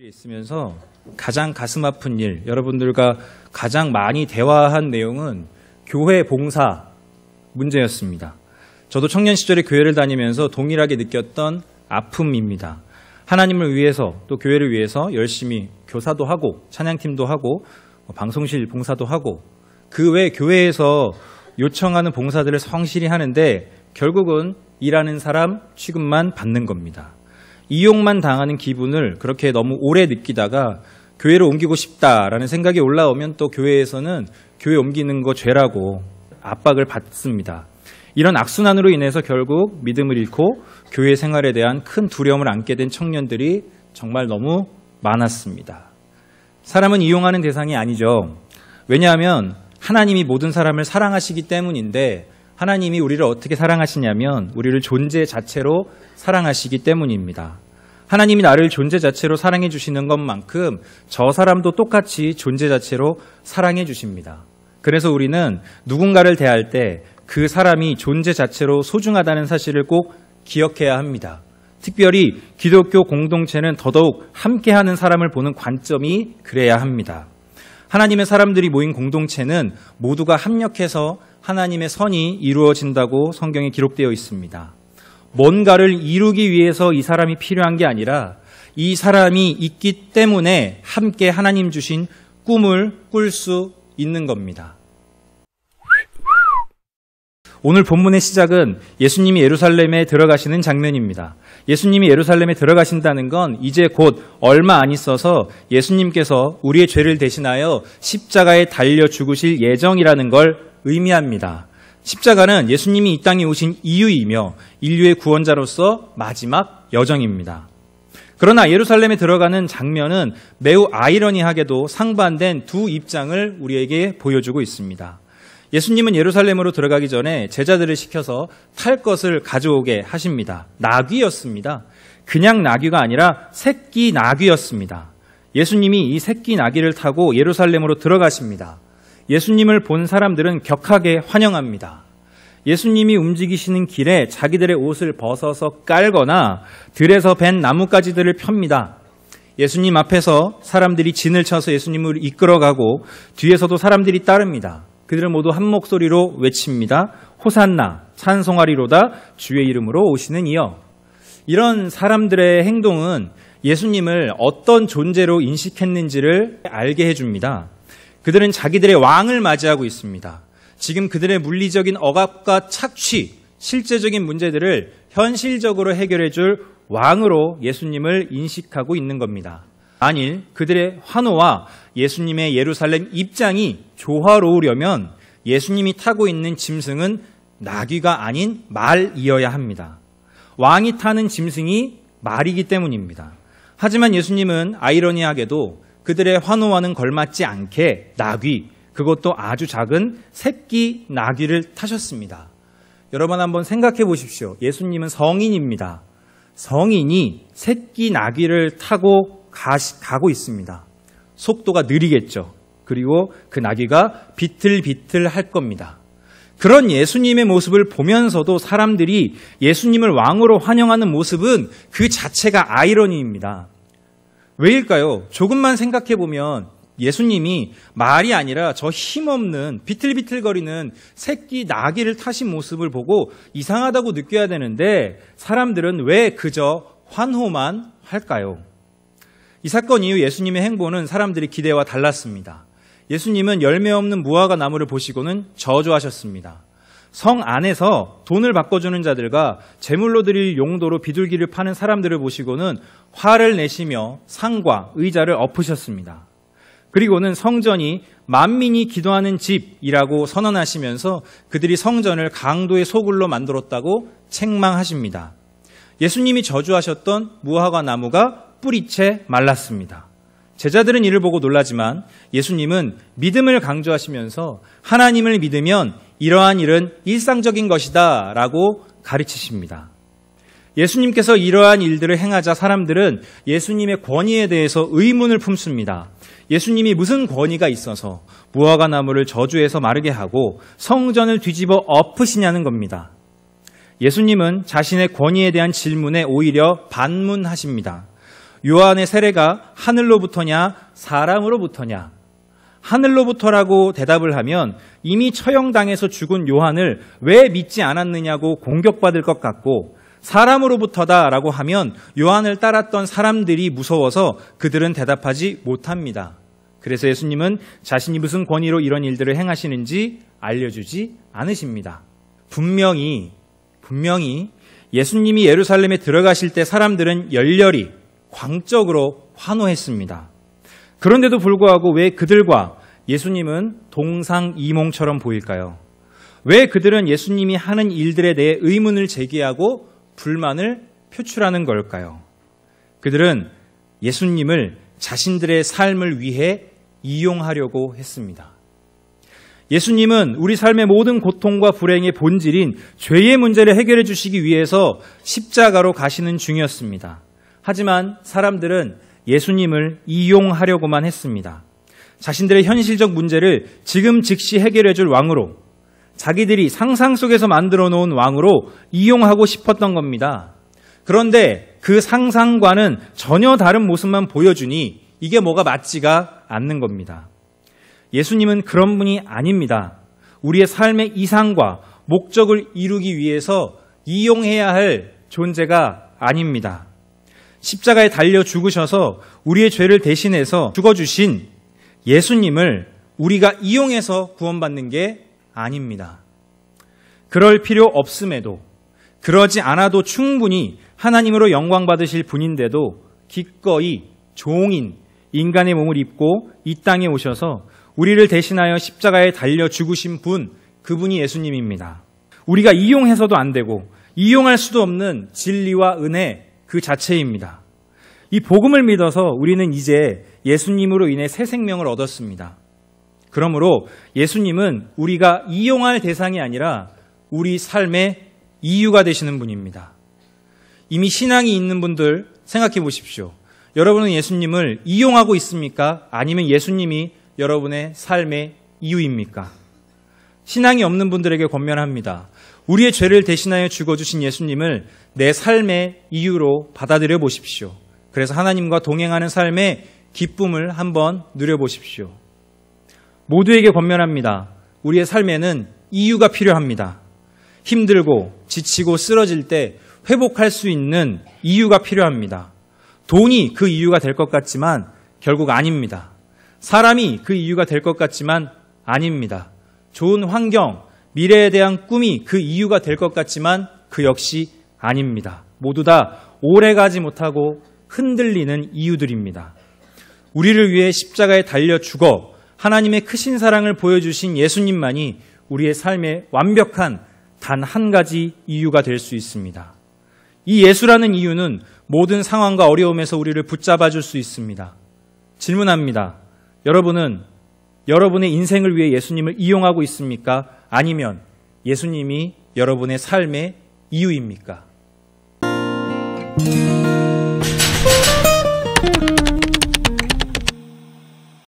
있으면서 가장 가슴 아픈 일, 여러분들과 가장 많이 대화한 내용은 교회 봉사 문제였습니다. 저도 청년 시절에 교회를 다니면서 동일하게 느꼈던 아픔입니다. 하나님을 위해서 또 교회를 위해서 열심히 교사도 하고 찬양팀도 하고 방송실 봉사도 하고 그 외 교회에서 요청하는 봉사들을 성실히 하는데 결국은 일하는 사람 취급만 받는 겁니다. 이용만 당하는 기분을 그렇게 너무 오래 느끼다가 교회로 옮기고 싶다라는 생각이 올라오면 또 교회에서는 교회 옮기는 거 죄라고 압박을 받습니다. 이런 악순환으로 인해서 결국 믿음을 잃고 교회 생활에 대한 큰 두려움을 안게 된 청년들이 정말 너무 많았습니다. 사람은 이용하는 대상이 아니죠. 왜냐하면 하나님이 모든 사람을 사랑하시기 때문인데 하나님이 우리를 어떻게 사랑하시냐면 우리를 존재 자체로 사랑하시기 때문입니다. 하나님이 나를 존재 자체로 사랑해 주시는 것만큼 저 사람도 똑같이 존재 자체로 사랑해 주십니다. 그래서 우리는 누군가를 대할 때 그 사람이 존재 자체로 소중하다는 사실을 꼭 기억해야 합니다. 특별히 기독교 공동체는 더더욱 함께하는 사람을 보는 관점이 그래야 합니다. 하나님의 사람들이 모인 공동체는 모두가 합력해서 하나님의 선이 이루어진다고 성경에 기록되어 있습니다. 뭔가를 이루기 위해서 이 사람이 필요한 게 아니라 이 사람이 있기 때문에 함께 하나님 주신 꿈을 꿀 수 있는 겁니다. 오늘 본문의 시작은 예수님이 예루살렘에 들어가시는 장면입니다. 예수님이 예루살렘에 들어가신다는 건 이제 곧 얼마 안 있어서 예수님께서 우리의 죄를 대신하여 십자가에 달려 죽으실 예정이라는 걸 의미합니다. 십자가는 예수님이 이 땅에 오신 이유이며 인류의 구원자로서 마지막 여정입니다. 그러나 예루살렘에 들어가는 장면은 매우 아이러니하게도 상반된 두 입장을 우리에게 보여주고 있습니다. 예수님은 예루살렘으로 들어가기 전에 제자들을 시켜서 탈 것을 가져오게 하십니다. 나귀였습니다. 그냥 나귀가 아니라 새끼 나귀였습니다. 예수님이 이 새끼 나귀를 타고 예루살렘으로 들어가십니다. 예수님을 본 사람들은 격하게 환영합니다. 예수님이 움직이시는 길에 자기들의 옷을 벗어서 깔거나 들에서 벤 나뭇가지들을 펴니다. 예수님 앞에서 사람들이 진을 쳐서 예수님을 이끌어가고 뒤에서도 사람들이 따릅니다. 그들은 모두 한 목소리로 외칩니다. 호산나, 찬송하리로다 주의 이름으로 오시는 이여. 이런 사람들의 행동은 예수님을 어떤 존재로 인식했는지를 알게 해줍니다. 그들은 자기들의 왕을 맞이하고 있습니다. 지금 그들의 물리적인 억압과 착취, 실제적인 문제들을 현실적으로 해결해 줄 왕으로 예수님을 인식하고 있는 겁니다. 만일 그들의 환호와 예수님의 예루살렘 입장이 조화로우려면 예수님이 타고 있는 짐승은 나귀가 아닌 말이어야 합니다. 왕이 타는 짐승이 말이기 때문입니다. 하지만 예수님은 아이러니하게도 그들의 환호와는 걸맞지 않게 나귀, 그것도 아주 작은 새끼 나귀를 타셨습니다. 여러분 한번 생각해 보십시오. 예수님은 성인입니다. 성인이 새끼 나귀를 타고 가고 있습니다. 속도가 느리겠죠. 그리고 그 나귀가 비틀비틀 할 겁니다. 그런 예수님의 모습을 보면서도 사람들이 예수님을 왕으로 환영하는 모습은 그 자체가 아이러니입니다. 왜일까요? 조금만 생각해 보면 예수님이 말이 아니라 저 힘없는 비틀비틀거리는 새끼 나귀를 타신 모습을 보고 이상하다고 느껴야 되는데 사람들은 왜 그저 환호만 할까요? 이 사건 이후 예수님의 행보는 사람들이 기대와 달랐습니다. 예수님은 열매 없는 무화과 나무를 보시고는 저주하셨습니다. 성 안에서 돈을 바꿔주는 자들과 제물로 드릴 용도로 비둘기를 파는 사람들을 보시고는 화를 내시며 상과 의자를 엎으셨습니다. 그리고는 성전이 만민이 기도하는 집이라고 선언하시면서 그들이 성전을 강도의 소굴로 만들었다고 책망하십니다. 예수님이 저주하셨던 무화과 나무가 뿌리채 말랐습니다. 제자들은 이를 보고 놀라지만 예수님은 믿음을 강조하시면서 하나님을 믿으면 이러한 일은 일상적인 것이다 라고 가르치십니다. 예수님께서 이러한 일들을 행하자 사람들은 예수님의 권위에 대해서 의문을 품습니다. 예수님이 무슨 권위가 있어서 무화과 나무를 저주해서 마르게 하고 성전을 뒤집어 엎으시냐는 겁니다. 예수님은 자신의 권위에 대한 질문에 오히려 반문하십니다. 요한의 세례가 하늘로부터냐 사람으로부터냐? 하늘로부터라고 대답을 하면 이미 처형당해서 죽은 요한을 왜 믿지 않았느냐고 공격받을 것 같고, 사람으로부터다라고 하면 요한을 따랐던 사람들이 무서워서 그들은 대답하지 못합니다. 그래서 예수님은 자신이 무슨 권위로 이런 일들을 행하시는지 알려주지 않으십니다. 분명히 예수님이 예루살렘에 들어가실 때 사람들은 열렬히 광적으로 환호했습니다. 그런데도 불구하고 왜 그들과 예수님은 동상이몽처럼 보일까요? 왜 그들은 예수님이 하는 일들에 대해 의문을 제기하고 불만을 표출하는 걸까요? 그들은 예수님을 자신들의 삶을 위해 이용하려고 했습니다. 예수님은 우리 삶의 모든 고통과 불행의 본질인 죄의 문제를 해결해 주시기 위해서 십자가로 가시는 중이었습니다. 하지만 사람들은 예수님을 이용하려고만 했습니다. 자신들의 현실적 문제를 지금 즉시 해결해 줄 왕으로, 자기들이 상상 속에서 만들어 놓은 왕으로 이용하고 싶었던 겁니다. 그런데 그 상상과는 전혀 다른 모습만 보여주니 이게 뭐가 맞지가 않는 겁니다. 예수님은 그런 분이 아닙니다. 우리의 삶의 이상과 목적을 이루기 위해서 이용해야 할 존재가 아닙니다. 십자가에 달려 죽으셔서 우리의 죄를 대신해서 죽어주신 예수님을 우리가 이용해서 구원받는 게 아닙니다. 그럴 필요 없음에도, 그러지 않아도 충분히 하나님으로 영광 받으실 분인데도 기꺼이 종인 인간의 몸을 입고 이 땅에 오셔서 우리를 대신하여 십자가에 달려 죽으신 분, 그분이 예수님입니다. 우리가 이용해서도 안 되고 이용할 수도 없는 진리와 은혜 그 자체입니다. 이 복음을 믿어서 우리는 이제 예수님으로 인해 새 생명을 얻었습니다. 그러므로 예수님은 우리가 이용할 대상이 아니라 우리 삶의 이유가 되시는 분입니다. 이미 신앙이 있는 분들 생각해 보십시오. 여러분은 예수님을 이용하고 있습니까? 아니면 예수님이 여러분의 삶의 이유입니까? 신앙이 없는 분들에게 권면합니다. 우리의 죄를 대신하여 죽어주신 예수님을 내 삶의 이유로 받아들여 보십시오. 그래서 하나님과 동행하는 삶의 기쁨을 한번 누려보십시오. 모두에게 권면합니다. 우리의 삶에는 이유가 필요합니다. 힘들고 지치고 쓰러질 때 회복할 수 있는 이유가 필요합니다. 돈이 그 이유가 될 것 같지만 결국 아닙니다. 사람이 그 이유가 될 것 같지만 아닙니다. 좋은 환경, 미래에 대한 꿈이 그 이유가 될 것 같지만 그 역시 아닙니다. 모두 다 오래가지 못하고 흔들리는 이유들입니다. 우리를 위해 십자가에 달려 죽어 하나님의 크신 사랑을 보여주신 예수님만이 우리의 삶의 완벽한 단 한 가지 이유가 될 수 있습니다. 이 예수라는 이유는 모든 상황과 어려움에서 우리를 붙잡아 줄 수 있습니다. 질문합니다. 여러분은 여러분의 인생을 위해 예수님을 이용하고 있습니까? 아니면 예수님이 여러분의 삶의 이유입니까?